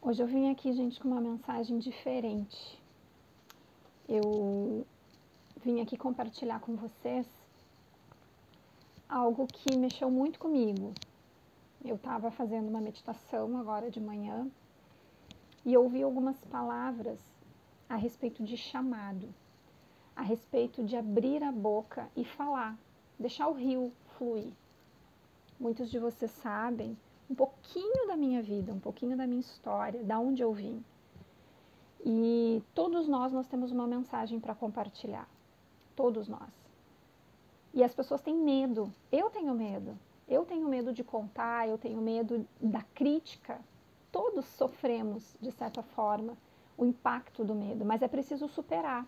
Hoje eu vim aqui, gente, com uma mensagem diferente. Eu vim aqui compartilhar com vocês algo que mexeu muito comigo. Eu estava fazendo uma meditação agora de manhã e ouvi algumas palavras a respeito de chamado, a respeito de abrir a boca e falar, deixar o rio fluir. Muitos de vocês sabem um pouquinho da minha vida, um pouquinho da minha história, da onde eu vim. E todos nós temos uma mensagem para compartilhar. Todos nós. E as pessoas têm medo. Eu tenho medo. Eu tenho medo de contar, eu tenho medo da crítica. Todos sofremos, de certa forma, o impacto do medo, mas é preciso superar.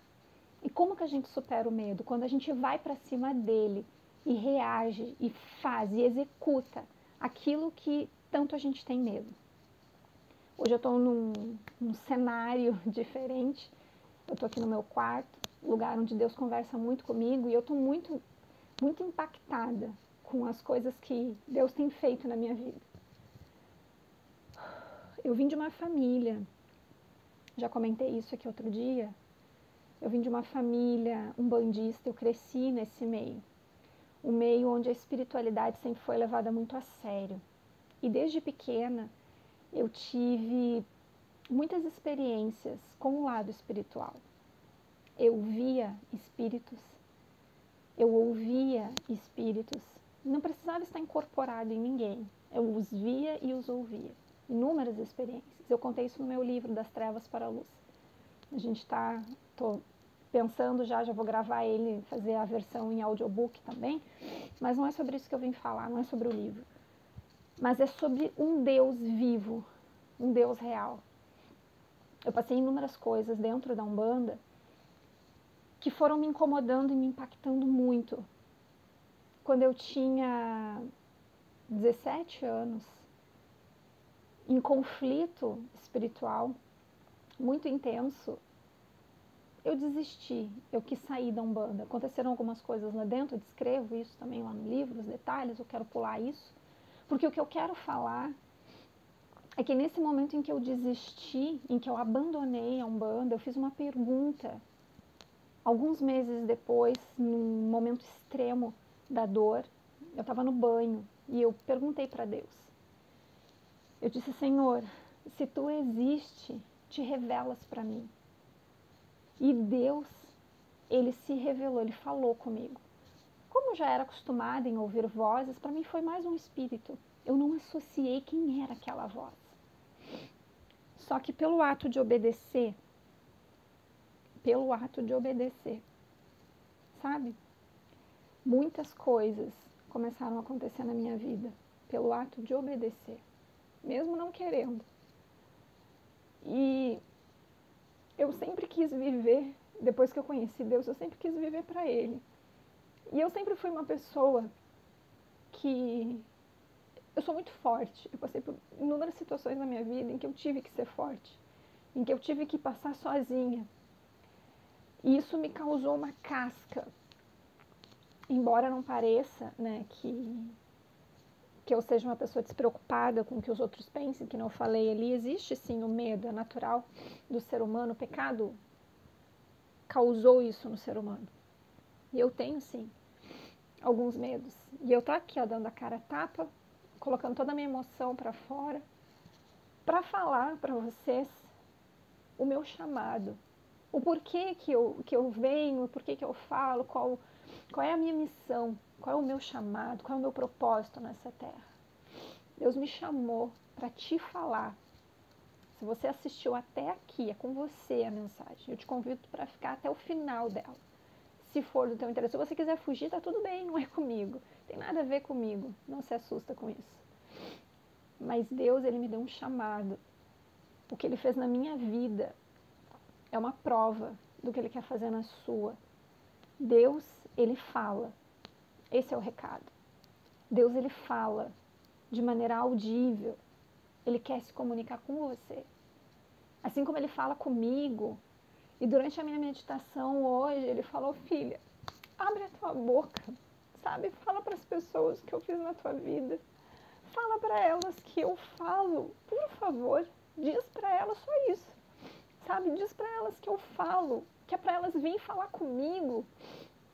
E como que a gente supera o medo? Quando a gente vai para cima dele e reage, e faz, e executa aquilo que tanto a gente tem medo. Hoje eu estou num cenário diferente. Eu estou aqui no meu quarto, lugar onde Deus conversa muito comigo, e eu estou muito impactada com as coisas que Deus tem feito na minha vida. Eu vim de uma família, já comentei isso aqui outro dia, eu vim de uma família umbandista, eu cresci nesse meio. Um meio onde a espiritualidade sempre foi levada muito a sério. E desde pequena eu tive muitas experiências com o lado espiritual. Eu via espíritos, eu ouvia espíritos, não precisava estar incorporado em ninguém, eu os via e os ouvia, inúmeras experiências. Eu contei isso no meu livro, Das Trevas para a Luz. A gente tô pensando já vou gravar ele, fazer a versão em audiobook também, mas não é sobre isso que eu vim falar, não é sobre o livro, mas é sobre um Deus vivo, um Deus real. Eu passei inúmeras coisas dentro da Umbanda que foram me incomodando e me impactando muito. Quando eu tinha 17 anos, em conflito espiritual muito intenso, eu desisti, eu quis sair da Umbanda. Aconteceram algumas coisas lá dentro, eu descrevo isso também lá no livro, os detalhes, eu quero pular isso, porque o que eu quero falar é que nesse momento em que eu desisti, em que eu abandonei a Umbanda, eu fiz uma pergunta. Alguns meses depois, num momento extremo da dor, eu estava no banho e eu perguntei para Deus. Eu disse: Senhor, se tu existe, te revelas para mim. E Deus, ele se revelou, ele falou comigo. Como eu já era acostumada em ouvir vozes, para mim foi mais um espírito. Eu não associei quem era aquela voz. Só que pelo ato de obedecer, sabe? Muitas coisas começaram a acontecer na minha vida pelo ato de obedecer, mesmo não querendo. E eu sempre quis viver, depois que eu conheci Deus, eu sempre quis viver para Ele. E eu sempre fui uma pessoa que... Eu sou muito forte. Eu passei por inúmeras situações na minha vida em que eu tive que ser forte, em que eu tive que passar sozinha. E isso me causou uma casca. Embora não pareça, né, que eu seja uma pessoa despreocupada com o que os outros pensem, que não eu falei ali, existe sim o medo, é natural do ser humano, o pecado causou isso no ser humano. E eu tenho sim alguns medos. E eu tô aqui, ó, dando a cara a tapa, colocando toda a minha emoção para fora, para falar para vocês o meu chamado, o porquê que eu venho, o porquê que eu falo, qual é a minha missão, qual é o meu chamado, qual é o meu propósito nessa terra. Deus me chamou para te falar. Se você assistiu até aqui, é com você a mensagem. Eu te convido para ficar até o final dela, se for do teu interesse. Se você quiser fugir, tá tudo bem, não é comigo. Tem nada a ver comigo, não se assusta com isso. Mas Deus, ele me deu um chamado. O que ele fez na minha vida é uma prova do que ele quer fazer na sua. Deus, ele fala. Esse é o recado. Deus, ele fala de maneira audível. Ele quer se comunicar com você. Assim como ele fala comigo. E durante a minha meditação hoje, ele falou: filha, abre a tua boca, sabe? Fala para as pessoas o que eu fiz na tua vida. Fala para elas que eu falo, por favor, Diz para elas só isso, sabe? Diz para elas que eu falo, que é para elas virem falar comigo,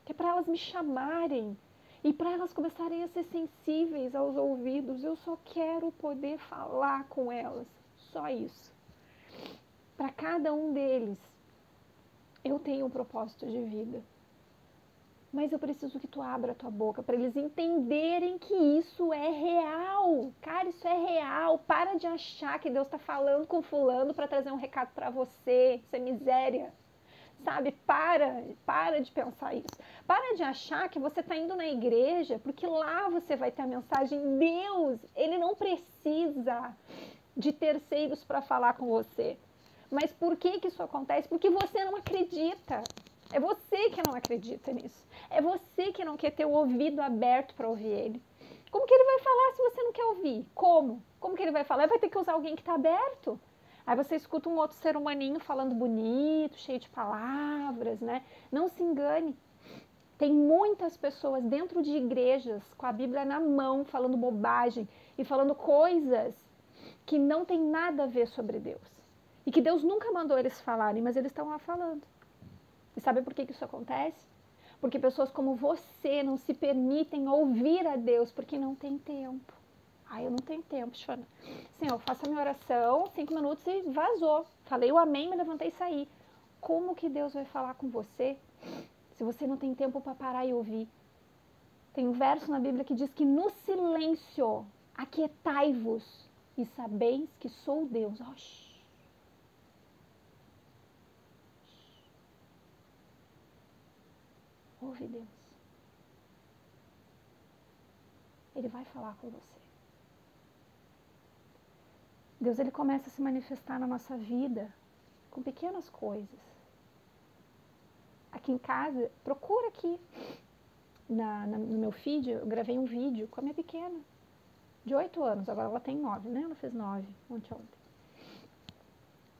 que é para elas me chamarem e para elas começarem a ser sensíveis aos ouvidos. Eu só quero poder falar com elas, só isso. Para cada um deles, eu tenho um propósito de vida. Mas eu preciso que tu abra a tua boca para eles entenderem que isso é real. Cara, isso é real. Para de achar que Deus está falando com fulano para trazer um recado para você. Isso é miséria. Sabe? Para de pensar isso. Para de achar que você está indo na igreja porque lá você vai ter a mensagem. Deus, ele não precisa de terceiros para falar com você. Mas por que isso acontece? Porque você não acredita. É você que não acredita nisso. É você que não quer ter o ouvido aberto para ouvir ele. Como que ele vai falar se você não quer ouvir? Como? Como que ele vai falar? Vai ter que usar alguém que está aberto. Aí você escuta um outro ser humaninho falando bonito, cheio de palavras, né? Não se engane. Tem muitas pessoas dentro de igrejas com a Bíblia na mão, falando bobagem e falando coisas que não tem nada a ver sobre Deus. E que Deus nunca mandou eles falarem, mas eles estão lá falando. E sabe por que isso acontece? Porque pessoas como você não se permitem ouvir a Deus, porque não tem tempo. Eu não tenho tempo, Shona. Assim, eu faço a minha oração, 5 minutos e vazou. Falei o amém, me levantei e saí. Como que Deus vai falar com você se você não tem tempo para parar e ouvir? Tem um verso na Bíblia que diz que no silêncio aquietai-vos e sabeis que sou Deus. Ouve Deus. Ele vai falar com você. Deus, ele começa a se manifestar na nossa vida com pequenas coisas. Aqui em casa, procura aqui no meu feed, eu gravei um vídeo com a minha pequena, de 8 anos, agora ela tem 9, né? Ela fez 9 ontem.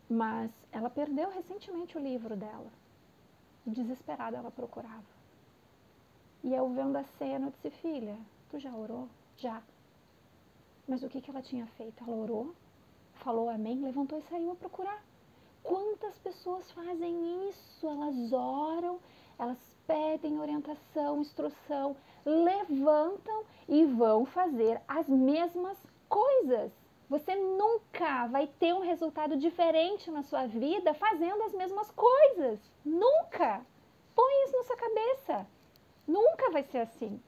Mas ela perdeu recentemente o livro dela. Desesperada, ela procurava. E eu vendo a cena, eu disse, filha, tu já orou? Já. Mas o que ela tinha feito? Ela orou, falou amém, levantou e saiu a procurar. Quantas pessoas fazem isso? Elas oram, elas pedem orientação, instrução, levantam e vão fazer as mesmas coisas. Você nunca vai ter um resultado diferente na sua vida fazendo as mesmas coisas. Nunca! Põe isso na sua cabeça. Nunca vai ser assim.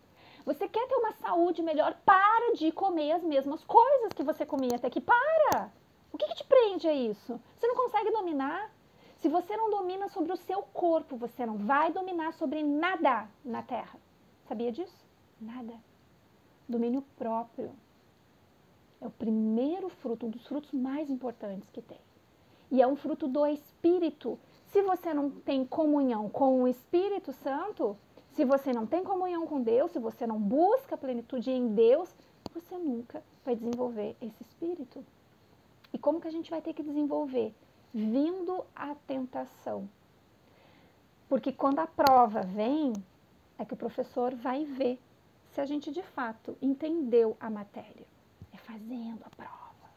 Você quer ter uma saúde melhor? Para de comer as mesmas coisas que você comia até que para. O que te prende a isso? Você não consegue dominar? Se você não domina sobre o seu corpo, você não vai dominar sobre nada na Terra. Sabia disso? Nada. Domínio próprio. É o primeiro fruto, um dos frutos mais importantes que tem. E é um fruto do Espírito. Se você não tem comunhão com o Espírito Santo, se você não tem comunhão com Deus, se você não busca a plenitude em Deus, você nunca vai desenvolver esse Espírito. E como que a gente vai ter que desenvolver? Vindo a tentação. Porque quando a prova vem, é que o professor vai ver se a gente de fato entendeu a matéria. É fazendo a prova.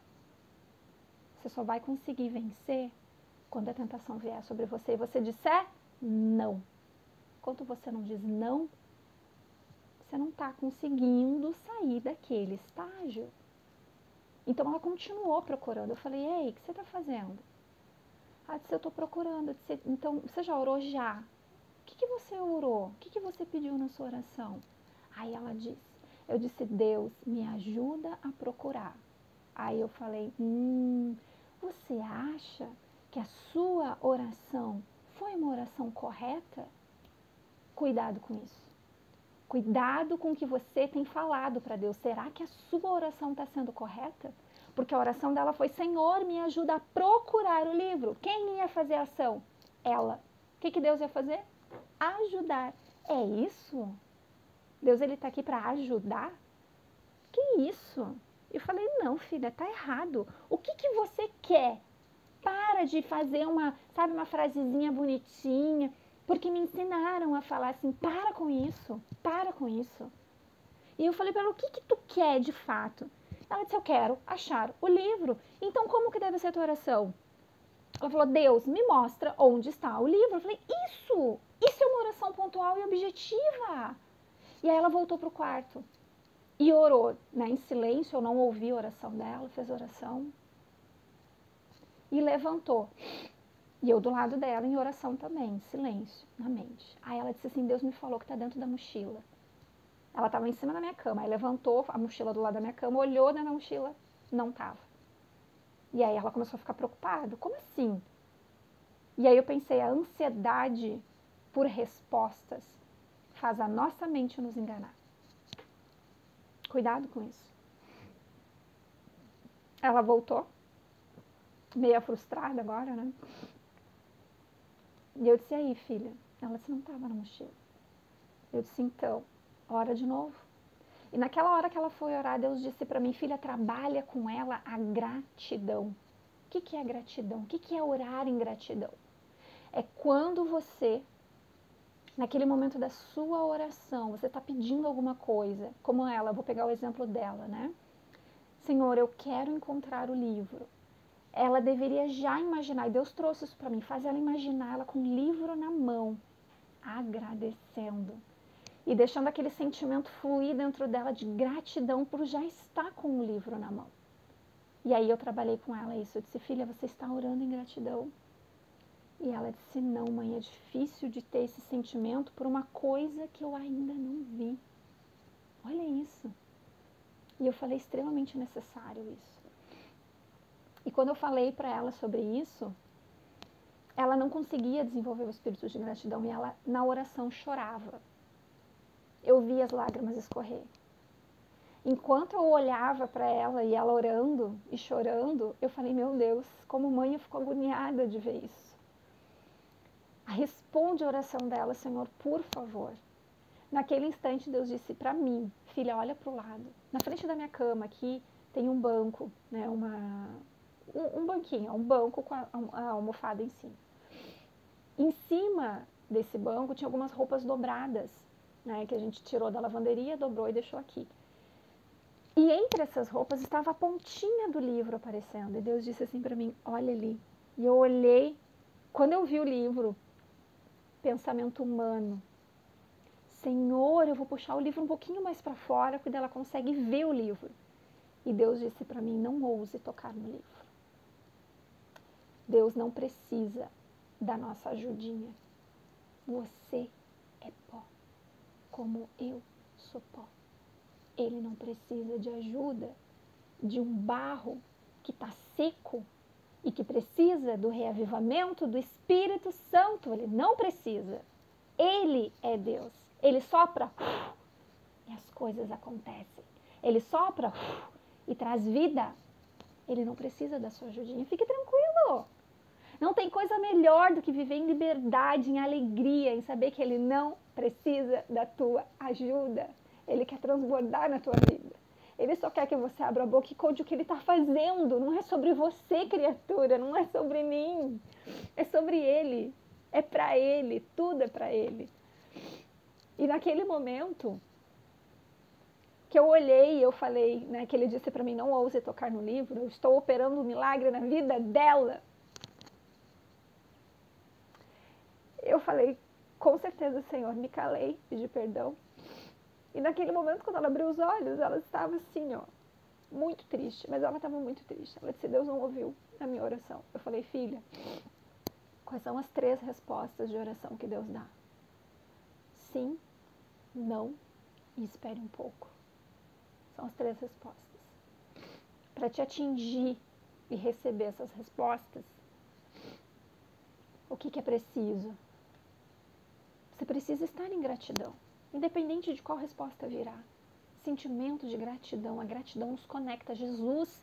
Você só vai conseguir vencer quando a tentação vier sobre você e você disser não. Enquanto você não diz não, você não está conseguindo sair daquele estágio. Então ela continuou procurando. Eu falei, ei, o que você está fazendo? Ela disse, eu estou procurando. Eu disse, então, você já orou? Já. O que você orou? O que você pediu na sua oração? Aí ela disse, eu disse, Deus, me ajuda a procurar. Aí eu falei, você acha que a sua oração foi uma oração correta? Cuidado com isso. Cuidado com o que você tem falado para Deus. Será que a sua oração está sendo correta? Porque a oração dela foi, Senhor, me ajuda a procurar o livro. Quem ia fazer a ação? Ela. O que Deus ia fazer? Ajudar. É isso? Deus, ele está aqui para ajudar? Que isso? Eu falei, não, filha, está errado. O que você quer? Para de fazer uma frasezinha bonitinha. Porque me ensinaram a falar assim, para com isso, para com isso. E eu falei para ela, o que tu quer de fato? Ela disse, eu quero achar o livro. Então, como que deve ser a tua oração? Ela falou, Deus, me mostra onde está o livro. Eu falei, isso é uma oração pontual e objetiva. E aí ela voltou para o quarto e orou, né, em silêncio. Eu não ouvi a oração dela, fez oração e levantou. E eu do lado dela em oração também, em silêncio, na mente. Aí ela disse assim, Deus me falou que está dentro da mochila. Ela estava em cima da minha cama, aí levantou a mochila do lado da minha cama, olhou na mochila, não estava. E aí ela começou a ficar preocupada, como assim? E aí eu pensei, a ansiedade por respostas faz a nossa mente nos enganar. Cuidado com isso. Ela voltou, meio frustrada agora, né? E eu disse, e aí, filha? Ela disse, não estava na mochila. Eu disse, então, ora de novo. E naquela hora que ela foi orar, Deus disse para mim, filha, trabalha com ela a gratidão. O que é gratidão? O que é orar em gratidão? É quando você, naquele momento da sua oração, você está pedindo alguma coisa, como ela, vou pegar o exemplo dela, né? Senhor, eu quero encontrar o livro. Ela deveria já imaginar, e Deus trouxe isso para mim, faz ela imaginar ela com o livro na mão, agradecendo. E deixando aquele sentimento fluir dentro dela de gratidão por já estar com o livro na mão. E aí eu trabalhei com ela isso. Eu disse, filha, você está orando em gratidão? E ela disse, não, mãe, é difícil de ter esse sentimento por uma coisa que eu ainda não vi. Olha isso. E eu falei, extremamente necessário isso. E quando eu falei para ela sobre isso, ela não conseguia desenvolver o espírito de gratidão e ela, na oração, chorava. Eu vi as lágrimas escorrer. Enquanto eu olhava para ela e ela orando e chorando, eu falei, meu Deus, como mãe eu fico agoniada de ver isso. Responde a oração dela, Senhor, por favor. Naquele instante Deus disse para mim, filha, olha para o lado. Na frente da minha cama aqui tem um banco, né, um banquinho, um banco com a almofada em cima. Em cima desse banco tinha algumas roupas dobradas, né, que a gente tirou da lavanderia, dobrou e deixou aqui. E entre essas roupas estava a pontinha do livro aparecendo. E Deus disse assim para mim, olha ali. E eu olhei, quando eu vi o livro, pensamento humano. Senhor, eu vou puxar o livro um pouquinho mais para fora, porque ela consegue ver o livro. E Deus disse para mim, não ouse tocar no livro. Deus não precisa da nossa ajudinha. Você é pó, como eu sou pó. Ele não precisa de ajuda de um barro que está seco e que precisa do reavivamento do Espírito Santo. Ele não precisa. Ele é Deus. Ele sopra e as coisas acontecem. Ele sopra e traz vida. Ele não precisa da sua ajudinha. Fique tranquilo. Não tem coisa melhor do que viver em liberdade, em alegria, em saber que Ele não precisa da tua ajuda. Ele quer transbordar na tua vida. Ele só quer que você abra a boca e conte o que Ele está fazendo. Não é sobre você, criatura. Não é sobre mim. É sobre Ele. É para Ele. Tudo é para Ele. E naquele momento que eu olhei e eu falei, né, que Ele disse para mim, não ouse tocar no livro. Eu estou operando um milagre na vida dela. Eu falei, com certeza, Senhor, me calei, pedi perdão. E naquele momento, quando ela abriu os olhos, ela estava assim, ó, muito triste. Mas ela estava muito triste. Ela disse, Deus não ouviu a minha oração. Eu falei, filha, quais são as 3 respostas de oração que Deus dá? Sim, não e espere um pouco. São as 3 respostas. Para te atingir e receber essas respostas, o que é preciso? Você precisa estar em gratidão. Independente de qual resposta virá. Sentimento de gratidão. A gratidão nos conecta. Jesus,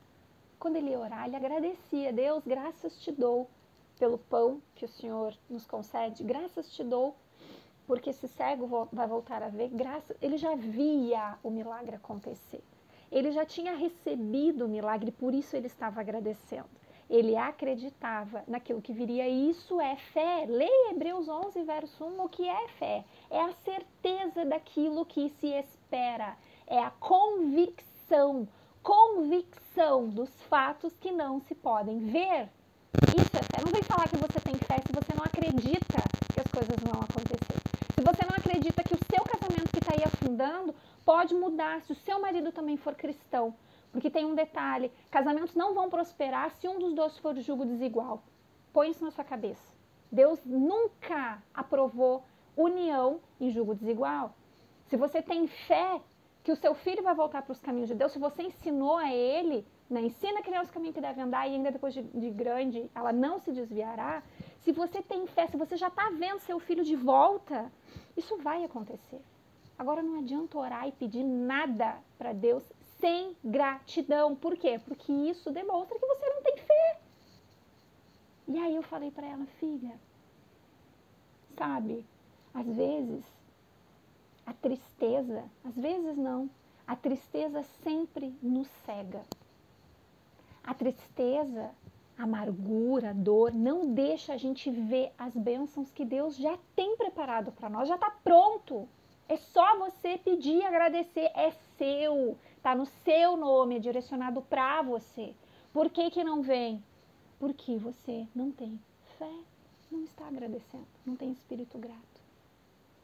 quando ele ia orar, ele agradecia. Deus, graças te dou pelo pão que o Senhor nos concede. Graças te dou porque esse cego vai voltar a ver. Ele já via o milagre acontecer. Ele já tinha recebido o milagre, por isso ele estava agradecendo. Ele acreditava naquilo que viria. Isso é fé. Leia Hebreus 11, verso 1. O que é fé? É a certeza daquilo que se espera. É a convicção. convicção dos fatos que não se podem ver. Isso é fé. Não vem falar que você tem fé se você não acredita que as coisas vão acontecer. Se você não acredita que o seu casamento que está aí afundando pode mudar se o seu marido também for cristão. Porque tem um detalhe, casamentos não vão prosperar se um dos dois for jugo desigual. Põe isso na sua cabeça. Deus nunca aprovou união em jugo desigual. Se você tem fé que o seu filho vai voltar para os caminhos de Deus, se você ensinou a ele, né, ensina a criança o caminho que deve andar e ainda depois de grande ela não se desviará, se você tem fé, se você já está vendo seu filho de volta, isso vai acontecer. Agora não adianta orar e pedir nada para Deus sem gratidão. Por quê? Porque isso demonstra que você não tem fé. E aí eu falei para ela, filha, sabe, às vezes a tristeza, às vezes não, a tristeza sempre nos cega. A tristeza, a amargura, a dor, não deixa a gente ver as bênçãos que Deus já tem preparado para nós, já está pronto. É só você pedir e agradecer, é seu, está no seu nome, é direcionado para você. Por que que não vem? Porque você não tem fé, não está agradecendo, não tem espírito grato.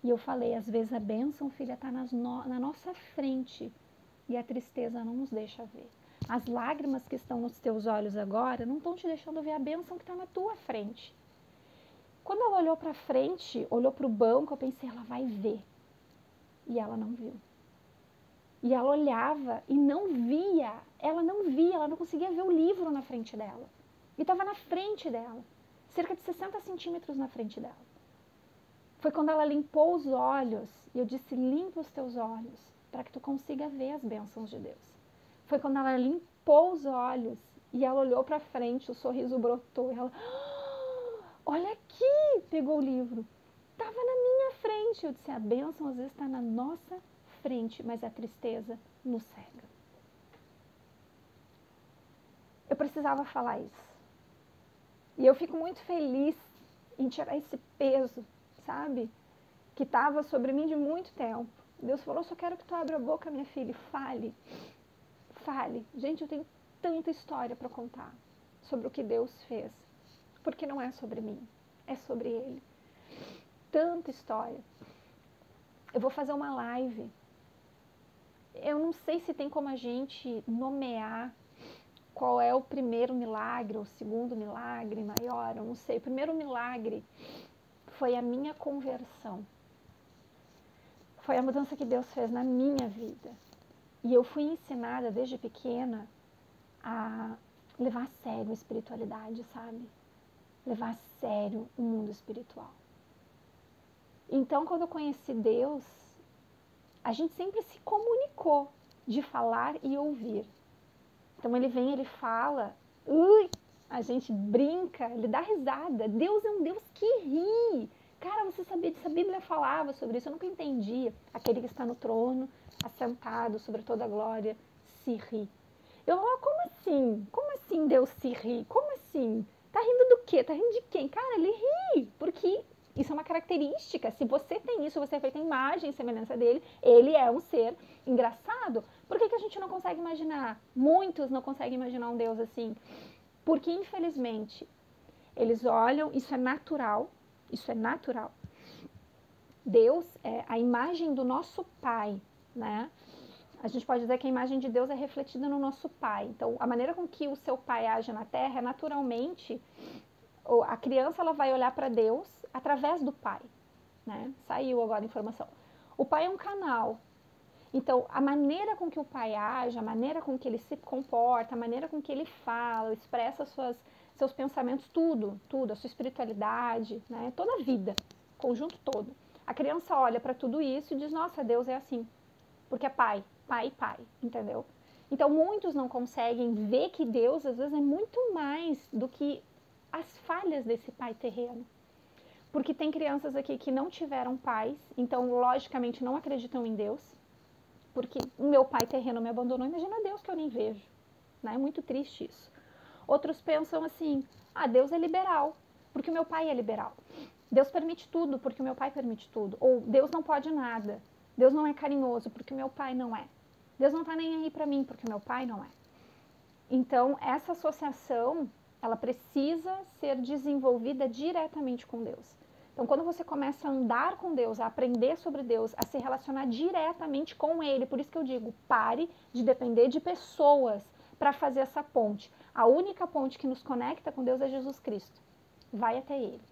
E eu falei, às vezes a bênção, filha, está na nossa frente e a tristeza não nos deixa ver. As lágrimas que estão nos teus olhos agora não estão te deixando ver a bênção que está na tua frente. Quando ela olhou para frente, olhou para o banco, eu pensei, ela vai ver. E ela não viu. E ela olhava e não via, ela não conseguia ver o livro na frente dela. E estava na frente dela, cerca de 60 centímetros na frente dela. Foi quando ela limpou os olhos, e eu disse, limpa os teus olhos, para que tu consiga ver as bênçãos de Deus. Foi quando ela limpou os olhos, e ela olhou para frente, o sorriso brotou, e ela, olha aqui, pegou o livro. Estava na minha frente. Eu disse, a bênção às vezes está na nossa frente, mas a tristeza nos cega. Eu precisava falar isso. E eu fico muito feliz em tirar esse peso, sabe? Que estava sobre mim de muito tempo. Deus falou, só quero que tu abra a boca, minha filha, e fale. Fale. Gente, eu tenho tanta história para contar sobre o que Deus fez. Porque não é sobre mim, é sobre Ele. Tanta história. Eu vou fazer uma live. Eu não sei se tem como a gente nomear qual é o primeiro milagre, o segundo milagre maior, eu não sei. O primeiro milagre foi a minha conversão. Foi a mudança que Deus fez na minha vida. E eu fui ensinada desde pequena a levar a sério a espiritualidade, sabe? Levar a sério o mundo espiritual. Então, quando eu conheci Deus, a gente sempre se comunicou de falar e ouvir. Então, ele vem, ele fala, a gente brinca, ele dá risada. Deus é um Deus que ri. Cara, você sabia disso? A Bíblia falava sobre isso, eu nunca entendia. Aquele que está no trono, assentado sobre toda a glória, se ri. Eu falo, como assim? Como assim Deus se ri? Como assim? Tá rindo do quê? Tá rindo de quem? Cara, ele ri, porque isso é uma característica. Se você tem isso, você é feita a imagem e semelhança dele, ele é um ser engraçado. Por que a gente não consegue imaginar? Muitos não conseguem imaginar um Deus assim. Porque, infelizmente, eles olham, isso é natural. Deus é a imagem do nosso Pai, né? A gente pode dizer que a imagem de Deus é refletida no nosso Pai. Então, a maneira com que o seu Pai age na Terra é naturalmente... A criança ela vai olhar para Deus através do Pai, né? Saiu agora a informação. O Pai é um canal. Então, a maneira com que o Pai age, a maneira com que ele se comporta, a maneira com que ele fala, expressa seus pensamentos, tudo, a sua espiritualidade, né? Toda a vida, o conjunto todo. A criança olha para tudo isso e diz, nossa, Deus é assim, porque é pai, entendeu? Então, muitos não conseguem ver que Deus, às vezes, é muito mais do que as falhas desse pai terreno. Porque tem crianças aqui que não tiveram pais, então, logicamente, não acreditam em Deus, porque o meu pai terreno me abandonou, imagina Deus que eu nem vejo, né? É muito triste isso. Outros pensam assim, Deus é liberal, porque o meu pai é liberal. Deus permite tudo, porque o meu pai permite tudo. Ou Deus não pode nada. Deus não é carinhoso, porque o meu pai não é. Deus não está nem aí para mim, porque o meu pai não é. Então, essa associação, ela precisa ser desenvolvida diretamente com Deus. Então, quando você começa a andar com Deus, a aprender sobre Deus, a se relacionar diretamente com Ele, por isso que eu digo, pare de depender de pessoas para fazer essa ponte. A única ponte que nos conecta com Deus é Jesus Cristo. Vai até Ele.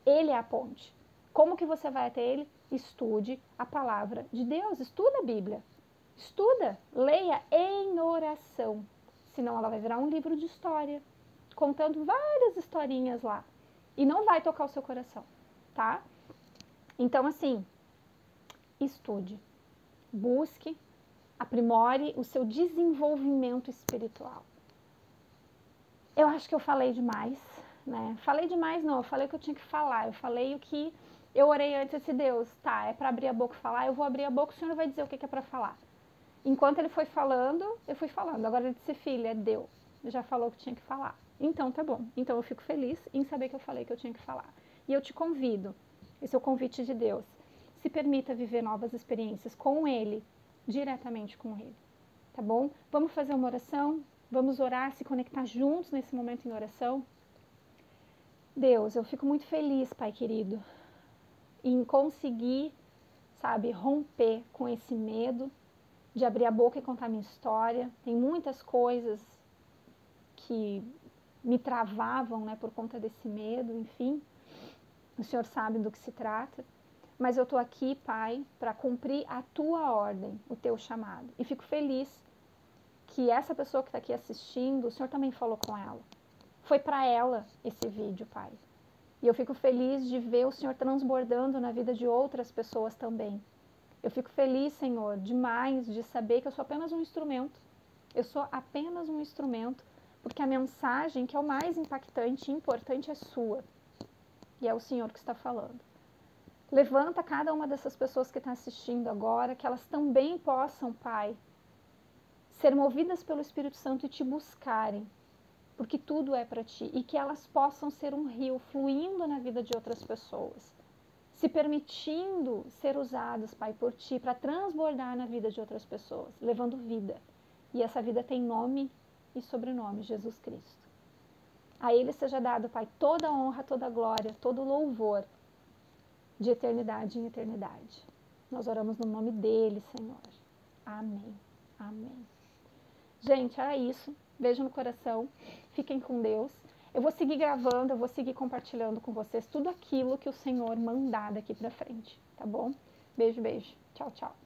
Ele é a ponte. Como que você vai até Ele? Estude a palavra de Deus, estuda a Bíblia. Estuda, leia em oração. Senão ela vai virar um livro de história, contando várias historinhas lá. E não vai tocar o seu coração, tá? Então, assim, estude, busque, aprimore o seu desenvolvimento espiritual. Eu acho que eu falei demais, né? Falei demais não, eu falei o que eu tinha que falar. Eu falei o que eu orei antes, disse, Deus, tá, é para abrir a boca e falar, eu vou abrir a boca, o Senhor vai dizer o que é para falar. Enquanto ele foi falando, eu fui falando. Agora ele disse, filha, deu. Já falou o que tinha que falar. Então tá bom. Então eu fico feliz em saber que eu falei que eu tinha que falar. E eu te convido, esse é o convite de Deus, se permita viver novas experiências com Ele, diretamente com Ele. Tá bom? Vamos fazer uma oração? Vamos orar, se conectar juntos nesse momento em oração? Deus, eu fico muito feliz, Pai querido, em conseguir, sabe, romper com esse medo, de abrir a boca e contar minha história. Tem muitas coisas que me travavam, né, por conta desse medo, enfim. O Senhor sabe do que se trata. Mas eu estou aqui, Pai, para cumprir a Tua ordem, o Teu chamado. E fico feliz que essa pessoa que está aqui assistindo, o Senhor também falou com ela. Foi para ela esse vídeo, Pai. E eu fico feliz de ver o Senhor transbordando na vida de outras pessoas também. Eu fico feliz, Senhor, demais de saber que eu sou apenas um instrumento. Eu sou apenas um instrumento, porque a mensagem que é o mais impactante e importante é sua. E é o Senhor que está falando. Levanta cada uma dessas pessoas que está assistindo agora, que elas também possam, Pai, ser movidas pelo Espírito Santo e te buscarem, porque tudo é para ti. E que elas possam ser um rio fluindo na vida de outras pessoas, se permitindo ser usados, Pai, por Ti, para transbordar na vida de outras pessoas, levando vida. E essa vida tem nome e sobrenome, Jesus Cristo. A Ele seja dado, Pai, toda a honra, toda a glória, todo o louvor, de eternidade em eternidade. Nós oramos no nome dEle, Senhor. Amém. Amém. Gente, era isso. Beijo no coração. Fiquem com Deus. Eu vou seguir gravando, eu vou seguir compartilhando com vocês tudo aquilo que o Senhor mandar daqui pra frente, tá bom? Beijo, beijo. Tchau, tchau.